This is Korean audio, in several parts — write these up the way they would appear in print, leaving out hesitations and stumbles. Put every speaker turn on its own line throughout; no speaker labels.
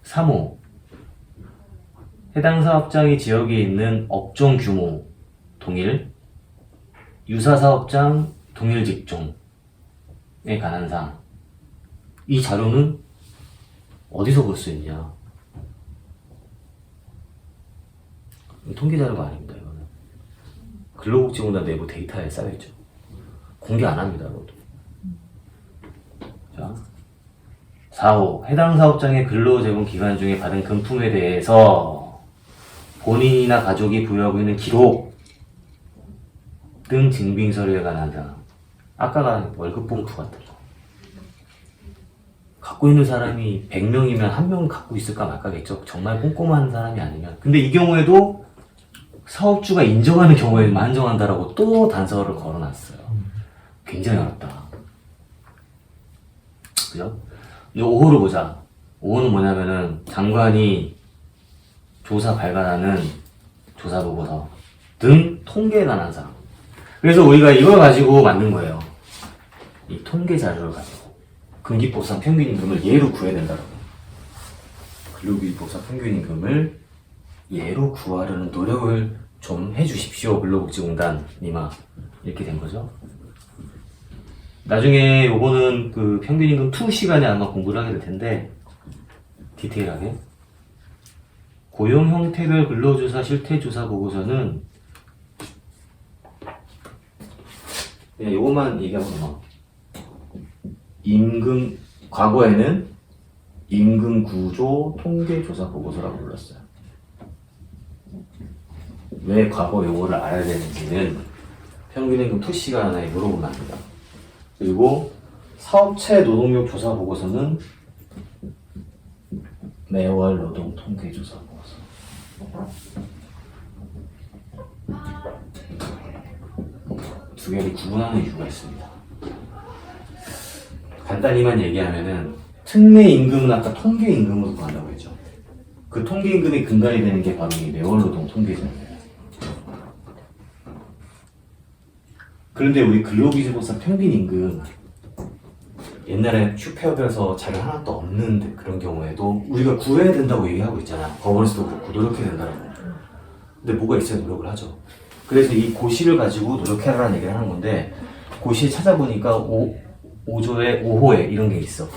3호 해당 사업장이 지역에 있는 업종 규모 동일, 유사 사업장 동일 직종에 관한 사항. 이 자료는 어디서 볼 수 있냐? 통계 자료가 아닙니다. 이거는 근로복지공단 내부 데이터에 쌓여있죠. 공개 안 합니다. 이것도. 자, 4호 해당 사업장의 근로제공 기간 중에 받은 금품에 대해서 본인이나 가족이 보유하고 있는 기록 등 증빙서류에 관한 사항. 아까가 월급봉투 같은 거. 갖고 있는 사람이 100명이면 1명은 갖고 있을까 말까겠죠. 정말 꼼꼼한 사람이 아니면. 근데 이 경우에도 사업주가 인정하는 경우에만 한정한다라고 또 단서를 걸어놨어요. 굉장히 어렵다. 그죠? 이제 5호로 보자. 5호는 뭐냐면은 장관이 조사 발간하는 조사보고서 등 통계에 관한 사항. 그래서 우리가 이걸 가지고 만든 거예요. 이 통계 자료를 가지고 근기법상 평균임금을 예로 구해야 된다고. 근로기법상 평균임금을 예로 구하려는 노력을 좀 해주십시오. 근로복지공단님아. 이렇게 된 거죠. 나중에 요거는 그 평균임금 2 시간에 아마 공부를 하게 될 텐데 디테일하게 고용 형태별 근로조사 실태조사 보고서는 그냥 요것만 얘기하고 넘어. 임금 과거에는 임금 구조 통계 조사 보고서라고 불렀어요. 왜 과거 요거를 알아야 되는지는 평균임금 2 시간에 물어보면 합니다. 그리고 사업체 노동력 조사 보고서는 매월 노동 통계 조사 보고서. 두 개를 구분하는 이유가 있습니다. 간단히만 얘기하면은 특례 임금은 아까 통계 임금으로 구한다고 했죠. 그 통계 임금의 근간이 되는 게 바로 이 매월 노동 통계잖아요. 그런데 우리 근로기준법상 평균임금 옛날에 휴폐업에서 자료 하나도 없는 그런 경우에도 우리가 구해야 된다고 얘기하고 있잖아. 법원에서도 그렇고 노력해야 된다고. 근데 뭐가 있어야 노력을 하죠. 그래서 이 고시를 가지고 노력해라라는 얘기를 하는 건데 고시에 찾아보니까 5조에 5호에 이런 게 있어.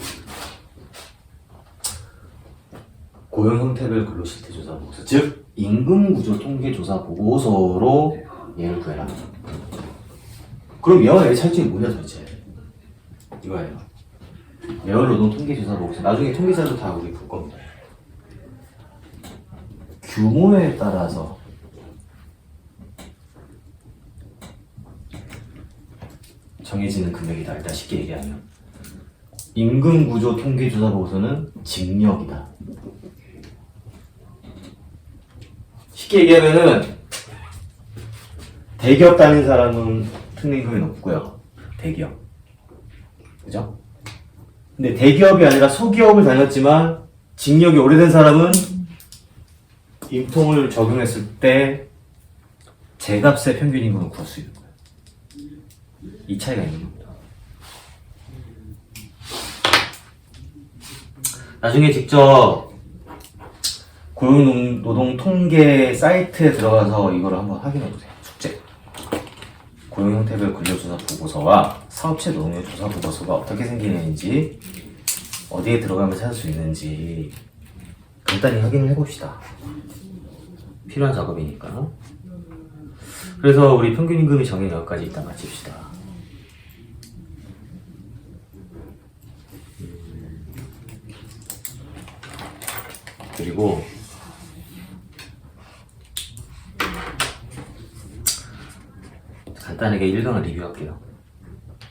고용 형태별 근로실태조사 보고서, 즉 임금구조 통계조사 보고서로 얘를 구해라. 그럼 얘와 얘의 차이점이 뭐냐 도대체? 이거예요. 매월노동 통계조사 보고서. 나중에 통계자도 다 우리 볼 겁니다. 규모에 따라서 정해지는 금액이다. 일단 쉽게 얘기하면 임금구조 통계조사 보고서는 징역이다. 쉽게 얘기하면은 대기업 다닌 사람은 특례임금이 높고요. 대기업. 그죠? 근데 대기업이 아니라 소기업을 다녔지만 징역이 오래된 사람은 임통을 적용했을 때 제값의 평균임금을 구할 수 있는 거예요. 이 차이가 있는 겁니다. 나중에 직접 고용노동 통계 사이트에 들어가서 이걸 한번 확인해 보세요. 숙제. 고용 형태별 근로조사 보고서와 사업체 노동력 조사 보고서가 어떻게 생기는지, 어디에 들어가면 찾을 수 있는지 간단히 확인을 해봅시다. 필요한 작업이니까. 그래서 우리 평균임금이 정해진 여기까지 일단 마칩시다. 그리고 간단하게 1강을 리뷰할게요.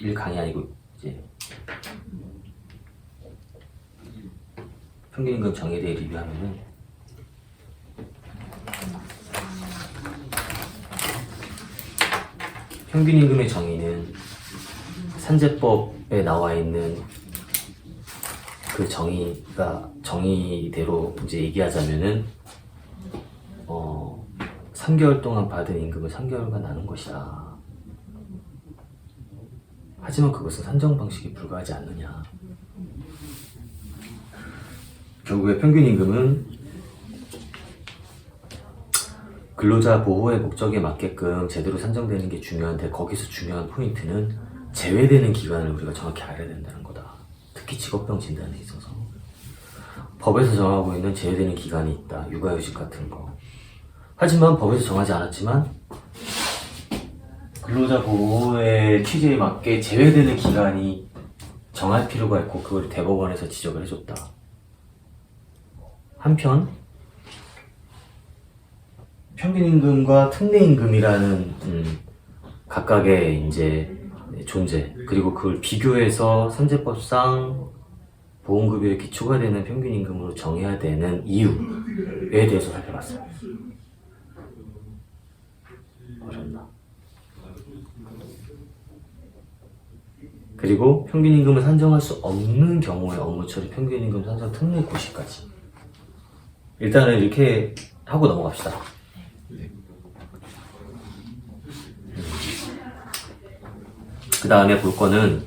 1강이 아니고 이제 평균임금 정의에 대해 리뷰하면은 평균임금의 정의는 산재법에 나와 있는 그 정의대로 이제 얘기하자면은 3개월 동안 받은 임금을 3개월간 나눈 것이다. 하지만 그것은 산정 방식에 불과하지 않느냐. 결국에 평균 임금은 근로자 보호의 목적에 맞게끔 제대로 산정되는 게 중요한데 거기서 중요한 포인트는 제외되는 기간을 우리가 정확히 알아야 된다는 거다. 특히 직업병 진단에 있어서 법에서 정하고 있는 제외되는 기간이 있다. 육아휴직 같은 거. 하지만 법에서 정하지 않았지만 근로자 보호의 취지에 맞게 제외되는 기간이 정할 필요가 있고 그걸 대법원에서 지적을 해줬다. 한편 평균임금과 특례임금이라는 각각의 이제 존재 그리고 그걸 비교해서 선제법상 보험급여에 기초가 되는 평균임금으로 정해야 되는 이유에 대해서 살펴봤어요. 어렵나? 그리고 평균임금을 산정할 수 없는 경우에 업무처리 평균임금 산정 특례 고시까지. 일단은 이렇게 하고 넘어갑시다. 그 다음에 볼 거는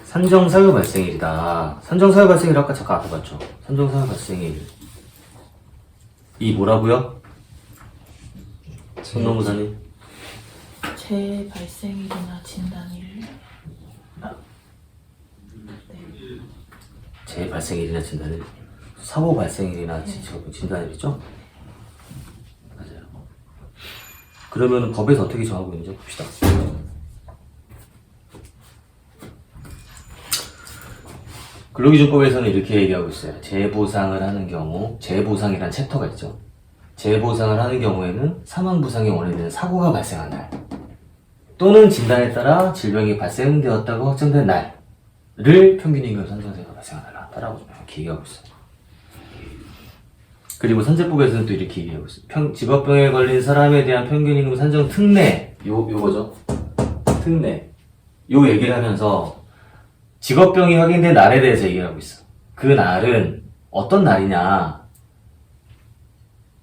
산정사유 발생일이다. 산정사유 발생일 아까 잠깐 앞에 봤죠? 산정사유 발생일 이 뭐라고요? 손노무사님?
재발생일이나 진단일.
재발생일이나 진단일. 사고 발생일이나 진단일이죠? 맞아요. 그러면 법에서 어떻게 정하고 있는지 봅시다. 근로기준법에서는 이렇게 얘기하고 있어요. 재보상을 하는 경우, 재보상이라는 챕터가 있죠. 재보상을 하는 경우에는 사망부상의 원인이 되는 사고가 발생한 날 또는 진단에 따라 질병이 발생되었다고 확정된 날을 평균임금 산정세가 발생한 날로 한다라고 이렇게 얘기하고 있어요. 그리고 선제법에서는 또 이렇게 얘기하고 있어요. 직업병에 걸린 사람에 대한 평균임금 산정 특례 요거죠. 특례 요 얘기를 하면서 직업병이 확인된 날에 대해서 얘기하고 있어. 그 날은 어떤 날이냐?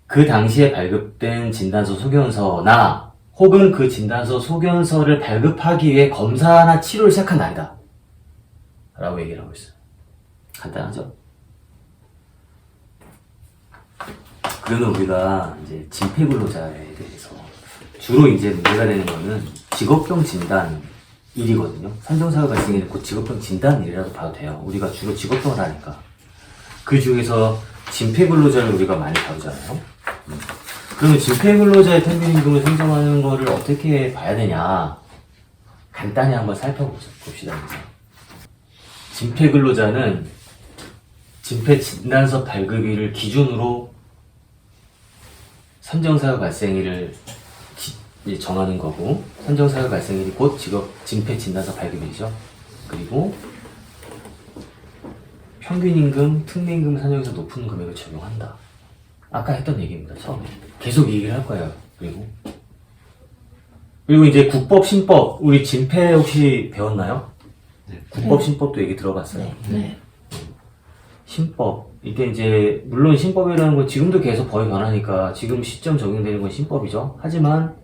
그 당시에 발급된 진단서 소견서나 혹은 그 진단서 소견서를 발급하기 위해 검사나 치료를 시작한 날이다. 라고 얘기를 하고 있어요. 간단하죠? 그러면 우리가 이제 진폐근로자에 대해서 주로 이제 문제가 되는 거는 직업병 진단일이거든요. 산정사유 발생일 곧 직업병 진단일이라고 봐도 돼요. 우리가 주로 직업병을 하니까. 그 중에서 진폐근로자를 우리가 많이 다루잖아요. 그러면 진폐근로자의 평균임금을 산정하는 거를 어떻게 봐야 되냐? 간단히 한번 살펴봅시다. 진폐근로자는 진폐진단서 발급일을 기준으로 산정사유 발생일을 정하는 거고, 산정사유 발생일이 곧 진폐진단서 발급일이죠. 그리고 평균임금, 특례임금 산정에서 높은 금액을 적용한다. 아까 했던 얘기입니다. 처음에 계속 얘기를 할 거예요. 그리고 이제 국법, 신법, 우리 진폐 혹시 배웠나요? 네. 국법, 신법도 얘기 들어봤어요.
네.
신법. 이때 이제 물론 신법이라는 건 지금도 계속 법이 변하니까 지금 시점 적용되는 건 신법이죠. 하지만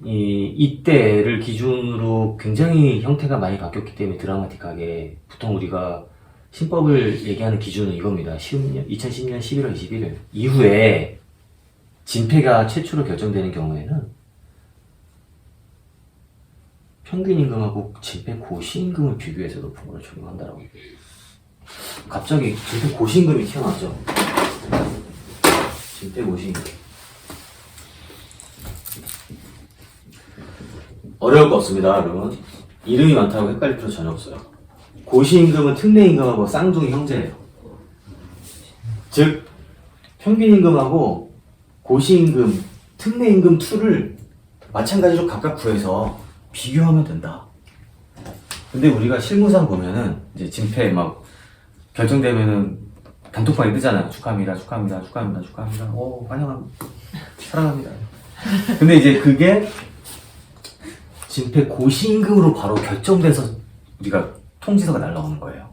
이때를 기준으로 굉장히 형태가 많이 바뀌었기 때문에 드라마틱하게 보통 우리가 신법을 얘기하는 기준은 이겁니다. 2010년 11월 21일 이후에 진폐가 최초로 결정되는 경우에는 평균임금하고 진폐 고시임금을 비교해서 높은 걸 적용한다라고. 갑자기 진폐 고시임금이 튀어나왔죠. 진폐 고시임금. 어려울 거 없습니다, 여러분. 이름이 많다고 헷갈릴 필요 전혀 없어요. 고시임금은 특례임금하고 쌍둥이 형제예요. 즉, 평균임금하고 고시임금, 특례임금 2를 마찬가지로 각각 구해서 비교하면 된다. 근데 우리가 실무상 보면은 이제 진폐 막 결정되면은 단톡방에 뜨잖아요. 축하합니다, 축하합니다, 축하합니다, 축하합니다. 환영합니다. 사랑합니다. 근데 이제 그게 진폐 고시임금으로 바로 결정돼서 우리가 통지서가 날라오는 거예요.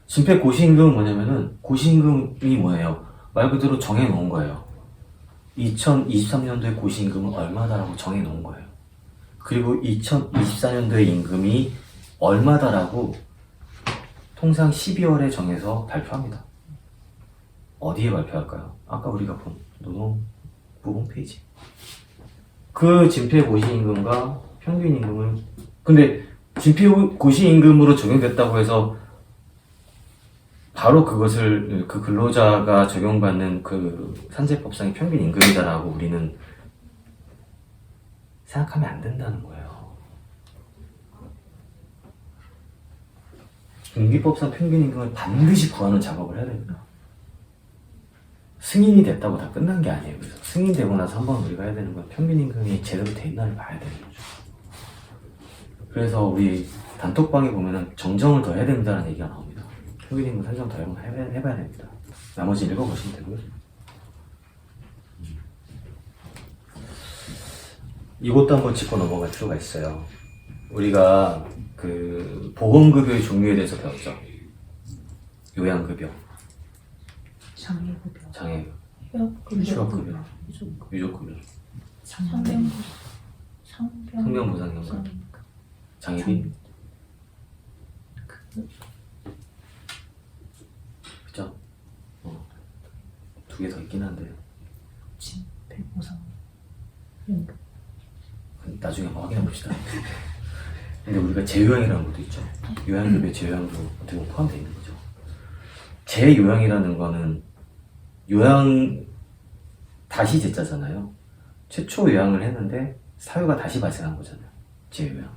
진폐 고시임금은 뭐냐면은 고시임금이 뭐예요? 말 그대로 정해놓은 거예요. 2023년도에 고시임금은 얼마다라고 정해놓은 거예요. 그리고 2024년도의 임금이 얼마다라고 통상 12월에 정해서 발표합니다. 어디에 발표할까요? 아까 우리가 본 노동부 홈페이지. 그 진폐고시임금과 평균임금을 근데 진폐고시임금으로 적용됐다고 해서 바로 그것을 그 근로자가 적용받는 그 산재법상의 평균임금이다라고 우리는 생각하면 안 된다는 거예요. 임기법상 평균임금을 반드시 구하는 작업을 해야 됩니다. 승인이 됐다고 다 끝난 게 아니에요. 그래서 승인되고 나서 한번 우리가 해야 되는 건 평균임금이 제대로 돼 있나를 봐야 되는 거죠. 그래서 우리 단톡방에 보면은 정정을 더 해야 된다는 얘기가 나옵니다. 평균임금 산정 더 해봐야 됩니다. 나머지 읽어보시면 되고요. 이것도 한번 짚고 넘어갈 필요가 있어요. 우리가 그 보건급여의 종류에 대해서 배웠죠. 요양급여,
장애급여,
장애,
휴업급여,
휴업급여,
유족급여,
유족급여,
상병보상연금,
장애비, 그죠? 두 개 더 있긴 한데
진폐보상연금.
나중에 한번 확인해 봅시다. 근데 우리가 재요양이라는 것도 있죠. 요양급여 재요양도 어떻게 보면 포함되어 있는 거죠. 재요양이라는 거는 요양 다시 제자잖아요. 최초 요양을 했는데 사유가 다시 발생한 거잖아요. 재요양.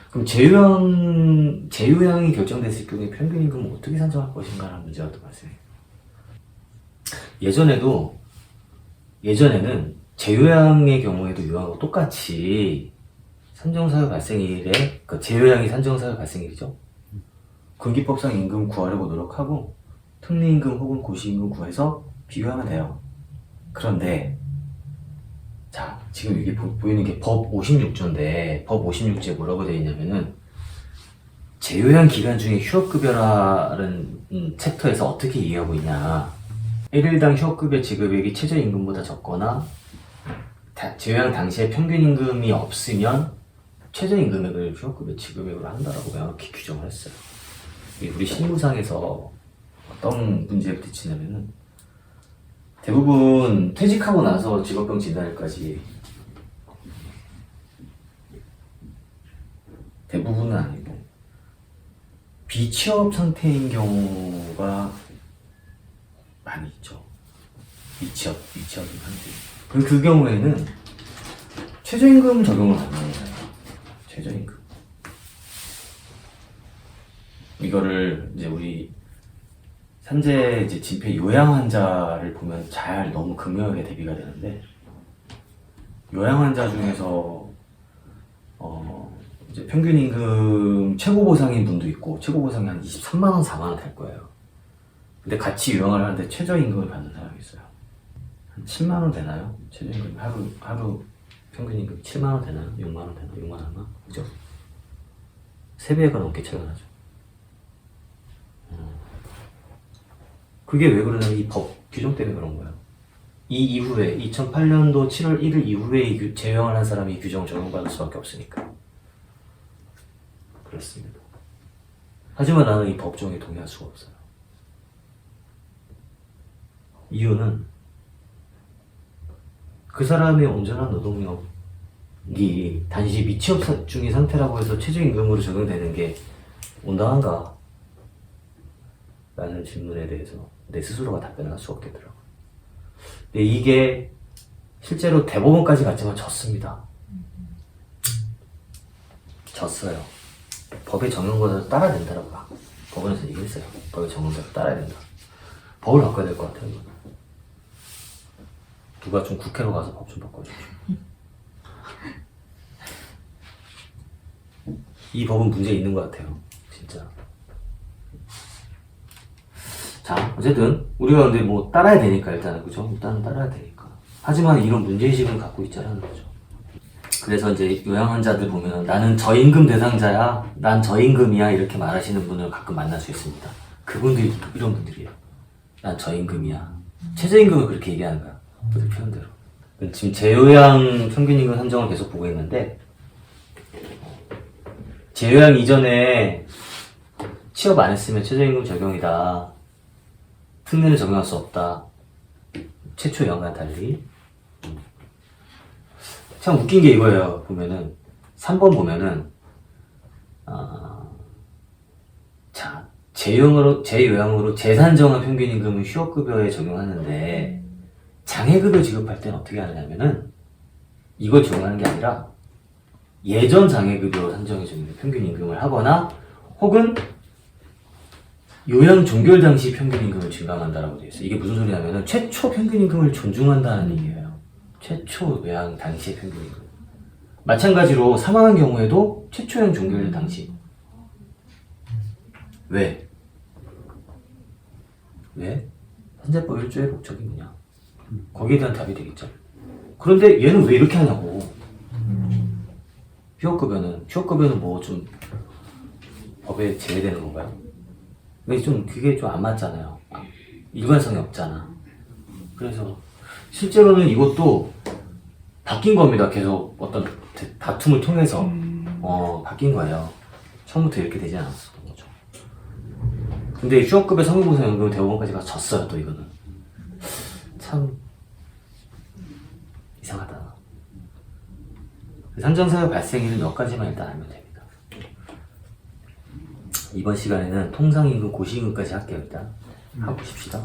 그럼 재요양이 결정됐을 경우에 평균임금은 어떻게 산정할 것인가라는 문제가 또 발생해요. 예전에는 재요양의 경우에도 요양하고 똑같이 산정사유 발생일에 그 재요양이 산정사유 발생일이죠. 군기법상 임금 구하려고 노력하고 특례임금 혹은 고시임금 구해서 비교하면 돼요. 그런데 자 지금 이게 보이는 게 법 56조인데 법 56조에 뭐라고 되어 있냐면은 재요양 기간 중에 휴업급여라는 챕터에서 어떻게 이해하고 있냐. 1일당 휴업급여 지급액이 최저임금보다 적거나 재요양 당시에 평균임금이 없으면 최저임금액을 휴업급여 지급액으로 한다라고 명확히 규정을 했어요. 우리 실무상에서 어떤 문제에 부딪히냐면은 대부분 퇴직하고 나서 직업병 진단일까지 대부분은 아니고 비취업 상태인 경우가 많이 있죠. 미취업인 상태. 그럼 그 경우에는 최저임금 적용을 받는 거예요. 최저임금. 이거를 이제 우리 산재 이제 진폐 요양 환자를 보면 잘 너무 극명하게 대비가 되는데 요양 환자 중에서 이제 평균 임금 최고 보상인 분도 있고 최고 보상이 한 23만 원, 4만 원 될 거예요. 근데 같이 요양을 하는데 최저 임금을 받는 사람이 있어요. 한 7만 원 되나요? 최저 임금 하루 평균 임금 7만 원 되나요? 6만 원 되나? 6만 원? 그죠? 3배가 넘게 차이가 나죠. 그게 왜 그러냐면 이 법 규정 때문에 그런 거예요. 이 이후에 2008년도 7월 1일 이후에 재요양을 한 사람이 이 규정을 적용받을 수밖에 없으니까 그렇습니다. 하지만 나는 이 법정에 동의할 수가 없어요. 이유는 그 사람의 온전한 노동력이 단지 미취업 중인 상태라고 해서 최저임금으로 적용되는 게 온당한가? 라는 질문에 대해서 내 스스로가 답변을 할 수 없겠더라고요. 근데 이게 실제로 대법원까지 갔지만 졌습니다. 졌어요. 법의 정형대로 따라야 된다라고 법원에서 얘기했어요. 법의 정형대로 따라야 된다. 법을 바꿔야 될 것 같아요. 이거는. 누가 좀 국회로 가서 법 좀 바꿔주십시오. 이 법은 문제 있는 것 같아요. 진짜. 자, 어쨌든 우리가 근데 뭐 따라야 되니까 일단은 그죠? 일단은 따라야 되니까. 하지만 이런 문제의식은 갖고 있자라는 거죠. 그래서 이제 요양 환자들 보면 나는 저임금 대상자야, 난 저임금이야 이렇게 말하시는 분을 가끔 만날 수 있습니다. 그분들이 이런 분들이에요. 난 저임금이야. 최저임금을 그렇게 얘기하는 거야. 그들 표현대로. 지금 재요양 평균임금 산정을 계속 보고 있는데 재요양 이전에
취업 안 했으면 최저임금 적용이다. 특례는 적용할 수 없다. 최초 연간 달리. 참 웃긴 게 이거예요. 보면은 3번 보면은 자 제요항으로 재산정한 평균임금은 휴업급여에 적용하는데 장애급여 지급할 때는 어떻게 하느냐면은 이걸 적용하는 게 아니라 예전 장애급여 산정해주는 평균임금을 하거나 혹은 요양 종결 당시 평균임금을 증강한다라고 되어 있어요. 이게 무슨 소리냐면은 최초 평균임금을 존중한다는 얘기예요. 최초 요양 당시의 평균임금. 마찬가지로 사망한 경우에도 최초 요양 종결 당시. 왜? 왜? 산재법 1조의 목적이 뭐냐? 거기에 대한 답이 되겠죠. 그런데 얘는 왜 이렇게 하냐고. 휴업급여는 뭐 좀 법에 제외되는 건가요? 근데 좀 그게 좀 안 맞잖아요. 일관성이 없잖아. 그래서 실제로는 이것도 바뀐 겁니다. 계속 어떤 다툼을 통해서 바뀐 거예요. 처음부터 이렇게 되지 않았었던 거죠. 근데 휴업급여 상여보상연금 대법원까지 가서 졌어요. 또 이거는 참 이상하다. 산정사유 발생일은 몇 가지만 일단 알면 됩니다. 이번 시간에는 통상임금, 고시임금까지 할게요. 일단 하고 보십시다.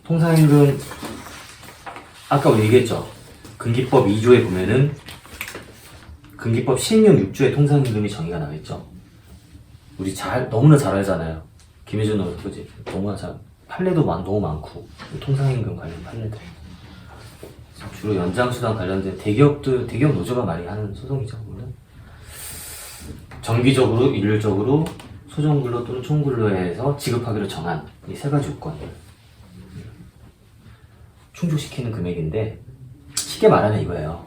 통상임금 아까 우리 얘기했죠. 근기법 2조에 보면은 근기법 시행령 6조에 통상임금이 정의가 나와 있죠. 우리 너무나 잘 알잖아요. 김혜준 너 그지? 너무나 잘 판례도 너무 많고 통상임금 관련 판례들. 주로 연장수당 관련된 대기업 노조가 많이 하는 소송이죠. 물론. 정기적으로, 일률적으로 소정근로 또는 총근로에서 지급하기로 정한 이 세 가지 요건을 충족시키는 금액인데 쉽게 말하면 이거예요.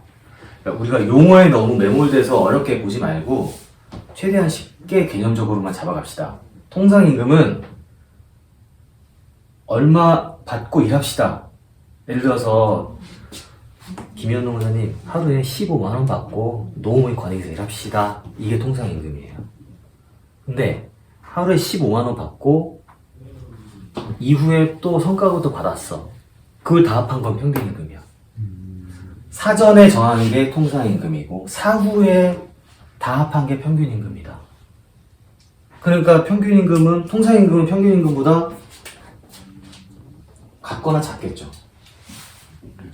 그러니까 우리가 용어에 너무 매몰돼서 어렵게 보지 말고 최대한 쉽게 개념적으로만 잡아갑시다. 통상임금은 얼마 받고 일합시다. 예를 들어서 김현동 의사님 하루에 15만원 받고 노무인 관행에서 일합시다. 이게 통상임금이에요. 근데 하루에 15만원 받고 이후에 또 성과급도 받았어. 그걸 다 합한 건 평균임금이야. 사전에 정하는 게 통상임금이고 사후에 다 합한 게 평균임금이다. 그러니까 통상임금은 평균임금보다 같거나 작겠죠.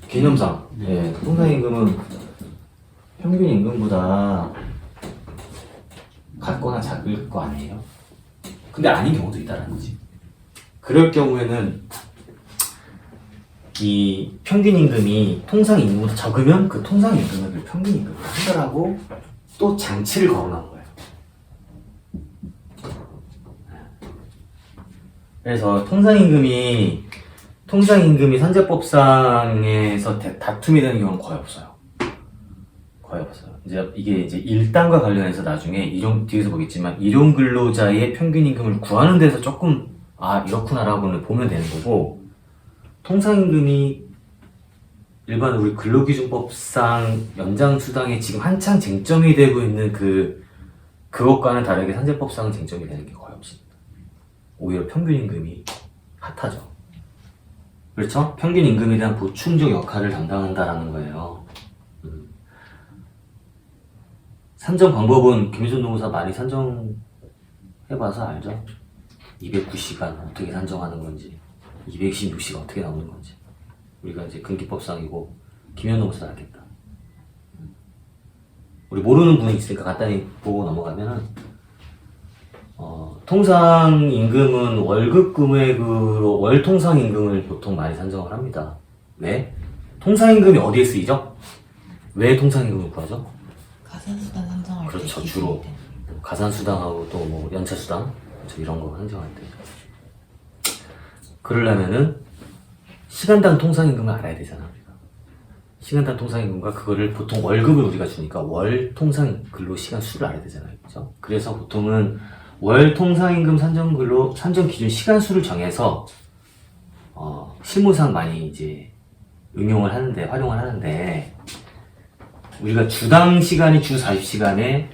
개념상. 예, 통상임금은 평균임금보다 같거나 작을 거 아니에요? 근데 아닌 경우도 있다는 거지. 그럴 경우에는 이 평균임금이 통상임금보다 적으면 그 통상임금을 평균임금으로 한다라고 또 장치를 걸어놓은 거예요. 그래서 통상임금이 산재법상에서 다툼이 되는 경우는 거의 없어요. 이게 이제 일당과 관련해서 나중에 뒤에서 보겠지만 일용 근로자의 평균임금을 구하는 데서 조금 이렇구나라고는 보면 되는 거고, 통상임금이 일반 우리 근로기준법상 연장수당에 지금 한창 쟁점이 되고 있는 그것과는 다르게 산재법상은 쟁점이 되는 게 거의 없습니다. 오히려 평균임금이 핫하죠. 그렇죠? 평균임금에 대한 보충적 역할을 담당한다라는 거예요. 산정 방법은 김희준 노무사 많이 산정해봐서 알죠? 209시간 어떻게 산정하는 건지, 226시간 어떻게 나오는 건지. 우리가 이제 근기법상이고 김현 노무사 알겠다. 우리 모르는 분이 있으니까 간단히 보고 넘어가면은 통상임금은 월급 금액으로 월 통상임금을 보통 많이 산정을 합니다. 왜? 통상임금이 어디에 쓰이죠? 왜 통상임금을 구하죠?
가산수당 산정할 때.
그렇죠. 주로 가산수당하고 또 뭐 연차수당 이런 거 산정할 때. 그러려면은 시간당 통상임금을 알아야 되잖아. 우리가. 시간당 통상임금과 그거를 보통 월급을 우리가 주니까 월 통상 근로시간 수를 알아야 되잖아요. 그렇죠? 그래서 보통은 월 통상임금 산정 기준 시간 수를 정해서 실무상 많이 이제 활용을 하는데 우리가 주당 시간이 주 40시간에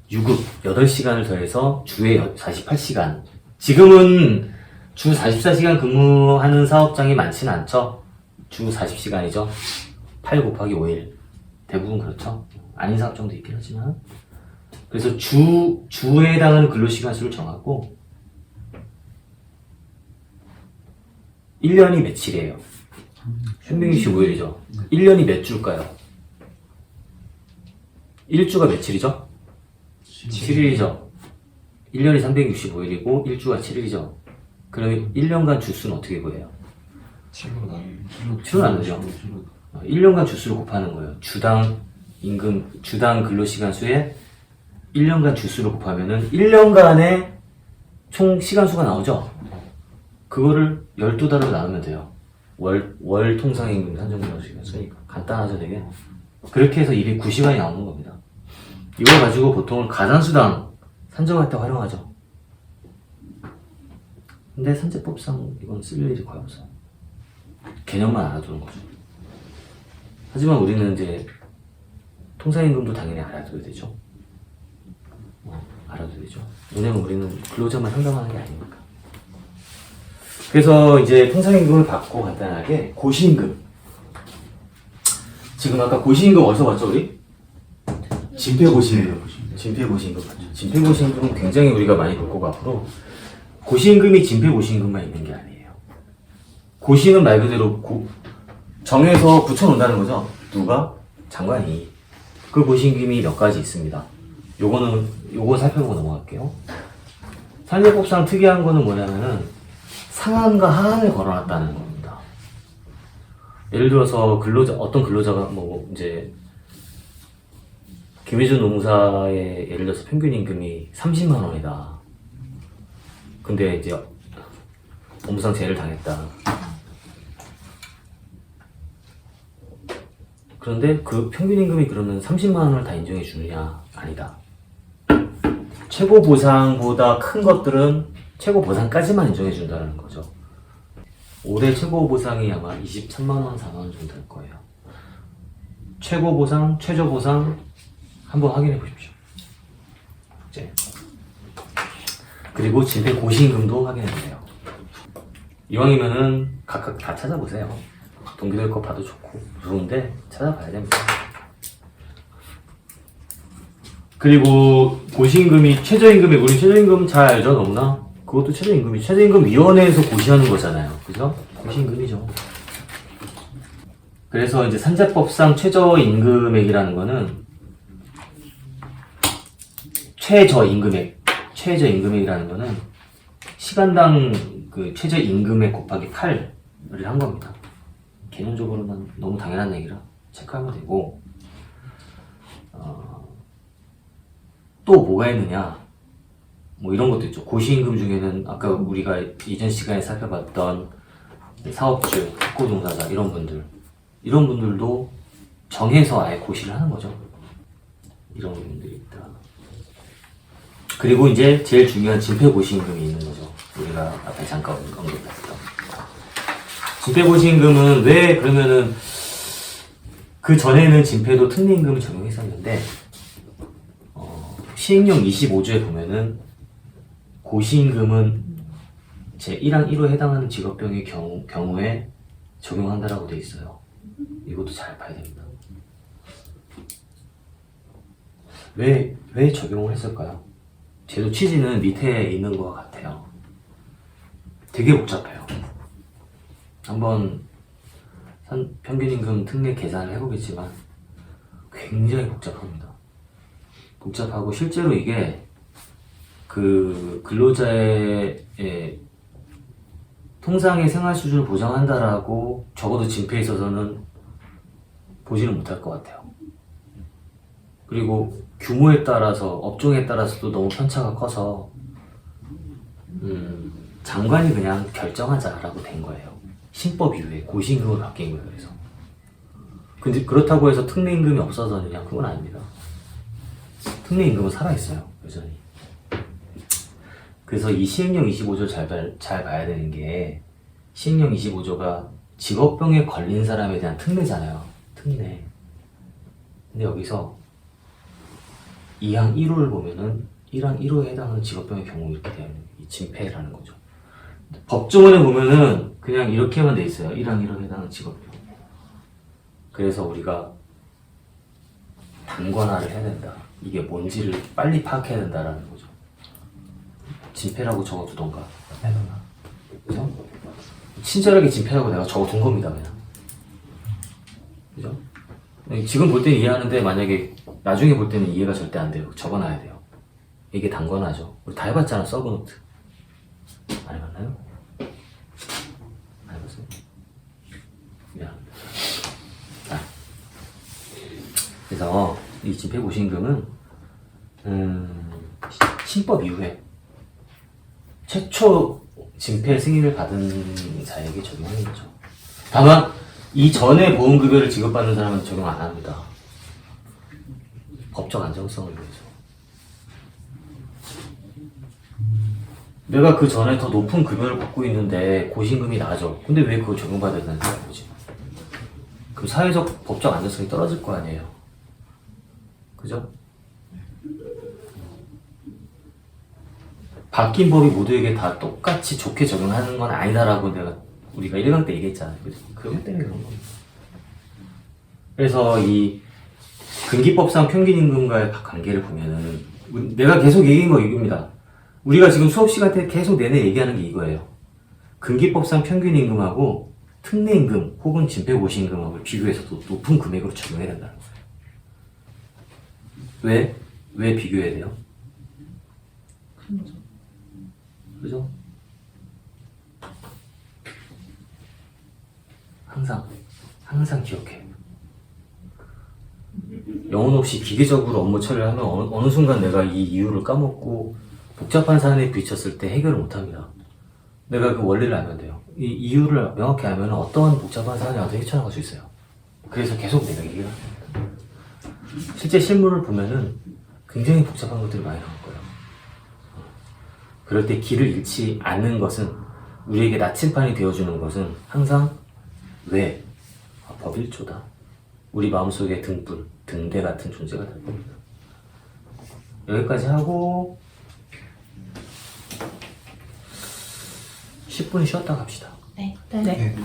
유급 8시간을 더해서 주에 48시간. 지금은 주 44시간 근무하는 사업장이 많지는 않죠. 주 40시간이죠. 8 곱하기 5일. 대부분 그렇죠. 아닌 사업장도 있긴 하지만. 그래서 주에 해당하는 근로시간 수를 정하고 1년이 며칠이에요? 365일이죠. 1년이 몇 주일까요? 1주가 며칠이죠? 7일이죠. 1년이 365일이고 1주가 7일이죠. 그러면 1년간 주수는 어떻게 구해요? 7로 나누죠. 1년간 주수를 곱하는 거예요. 주당 근로시간 수에 1년간 주수를 곱하면은 1년간의 총 시간 수가 나오죠? 그거를 12달로 나누면 돼요. 월 통상임금 산정 근로시간 수니까. 간단하죠, 되게. 그렇게 해서 209시간이 나오는 겁니다. 이걸 가지고 보통은 가산수당 산정할 때 활용하죠. 근데 산재법상 이건 쓸 일이 거의 없어요. 개념만 알아두는 거죠. 하지만 우리는 이제 통상임금도 당연히 알아둬야 되죠. 알아둬야 되죠. 왜냐면 우리는 근로자만 상담하는 게 아니니까. 그래서 이제 통상임금을 받고 간단하게 고시임금. 지금 아까 고시임금 어디서 봤죠, 우리? 진폐고시임금. 진폐고시임금 맞죠. 진폐고시임금은 굉장히 우리가 많이 볼 거고 앞으로 고시임금이 진폐고시임금만 있는 게 아니에요. 고시는 말 그대로 정해서 붙여놓는다는 거죠. 누가? 장관이. 그 고시임금이 몇 가지 있습니다. 요거 살펴보고 넘어갈게요. 산재법상 특이한 거는 뭐냐면은 상한과 하한을 걸어놨다는 겁니다. 예를 들어서 어떤 근로자가 이제 김혜준 노무사의 예를 들어서 평균 임금이 30만 원이다. 근데 이제 업무상 재해를 당했다. 그런데 그 평균 임금이 그러면 30만 원을 다 인정해 주느냐? 아니다. 최고 보상보다 큰 것들은 최고 보상까지만 인정해 준다는 거죠. 올해 최고 보상이 아마 23만 원, 4만 원 정도 될 거예요. 최고 보상, 최저 보상 한번 확인해 보십시오. 이제 그리고 진폐 고시임금도 확인해 보세요. 이왕이면은 각각 다 찾아보세요. 동기들 거 봐도 좋은데 찾아봐야 됩니다. 그리고 고시임금이 최저임금이 우리 최저임금 잘 알죠, 너무나? 그것도 최저임금이 최저임금위원회에서 고시하는 거잖아요, 그죠? 고시임금이죠. 그래서 이제 산재법상 최저임금액이라는 거는 최저임금액이라는 거는 시간당 그 최저임금액 곱하기 8을 한 겁니다. 개념적으로는 너무 당연한 얘기라 체크하면 되고, 또 뭐가 있느냐, 이런 것도 있죠. 고시임금 중에는 아까 우리가 이전 시간에 살펴봤던 사업주, 특고종사자 이런 분들도 정해서 아예 고시를 하는 거죠. 이런 분들이 있다. 그리고 이제 제일 중요한 진폐고시임금이 있는 거죠. 우리가 앞에 잠깐 언급했던. 진폐고시임금은 왜 그러면은 그 전에는 진폐도 특례임금을 적용했었는데 시행령 25조에 보면은 고시임금은 제1항 1호에 해당하는 직업병의 경우에 적용한다라고 돼 있어요. 이것도 잘 봐야 됩니다. 왜 적용을 했을까요? 제도 취지는 밑에 있는 것 같아요. 되게 복잡해요. 한번 평균임금 특례 계산을 해보겠지만 굉장히 복잡합니다. 복잡하고 실제로 이게 그 근로자의 통상의 생활 수준을 보장한다라고 적어도 진폐에 있어서는 보지는 못할 것 같아요. 그리고 규모에 따라서 업종에 따라서도 너무 편차가 커서 장관이 그냥 결정하자라고 된 거예요. 신법 이후에 고시임금으로 바뀐 거예요. 그래서 근데 그렇다고 해서 특례임금이 없어서느냐? 그건 아닙니다. 특례임금은 살아있어요, 여전히. 그래서 이 시행령 25조 잘 봐야 되는 게, 시행령 25조가 직업병에 걸린 사람에 대한 특례잖아요. 특례. 근데 여기서 2항 1호를 보면은 1항 1호에 해당하는 직업병의 경우 이렇게 되는 이 진폐라는 거죠. 법조문에 보면은 그냥 이렇게만 돼 있어요. 1항 1호에 해당하는 직업병. 그래서 우리가 단권화를 해야 된다. 이게 뭔지를 빨리 파악해야 된다라는 거죠. 진폐라고 적어두던가. 그죠? 친절하게 진폐라고 내가 적어둔 겁니다, 그냥. 그죠? 지금 볼 때는 이해하는데 만약에 나중에 볼 때는 이해가 절대 안 돼요. 적어놔야 돼요. 이게 단권화죠. 우리 다 해봤잖아, 서브노트. 안 해봤나요? 안 해봤어요? 미안합니다. 자, 그래서 이 진폐고시임금은 신법 이후에 최초 진폐 승인을 받은 자에게 적용하는 거죠. 다만 이전에 보험급여를 지급받는 사람은 적용 안 합니다. 법적 안정성을 위해서. 내가 그 전에 더 높은 급여를 받고 있는데 고시임금이 나죠. 근데 왜 그거 적용받아야 되는 거지? 그럼 사회적 법적 안정성이 떨어질 거 아니에요. 그죠? 바뀐 법이 모두에게 다 똑같이 좋게 적용하는 건 아니다라고 우리가 1강 때 얘기했잖아요. 그죠? 그것 때문에 그런 겁니다. 그래서 이 근기법상 평균임금과의 관계를 보면은 내가 계속 얘기한 거 이겁니다. 우리가 지금 수업 시간 때 계속 내내 얘기하는 게 이거예요. 근기법상 평균임금하고 특례임금 혹은 진폐고시임금하고 비교해서 높은 금액으로 적용해야 된다는 거예요. 왜? 왜 비교해야 돼요? 그죠? 항상 기억해. 영혼 없이 기계적으로 업무 처리를 하면 어느 순간 내가 이 이유를 까먹고 복잡한 사안에 부딪혔을 때 해결을 못합니다. 내가 그 원리를 알면 돼요. 이 이유를 명확히 알면 어떠한 복잡한 사안이 와도 헤쳐나갈 수 있어요. 그래서 계속 내가 얘기를 합니다. 실제 실물을 보면은 굉장히 복잡한 것들이 많이 나올 거예요. 그럴 때 길을 잃지 않는 것은, 우리에게 나침반이 되어주는 것은 항상 왜? 법 1조다. 우리 마음속에 등불, 등대 같은 존재가 될 겁니다. 여기까지 하고 10분 쉬었다 갑시다.
네.
네.
네.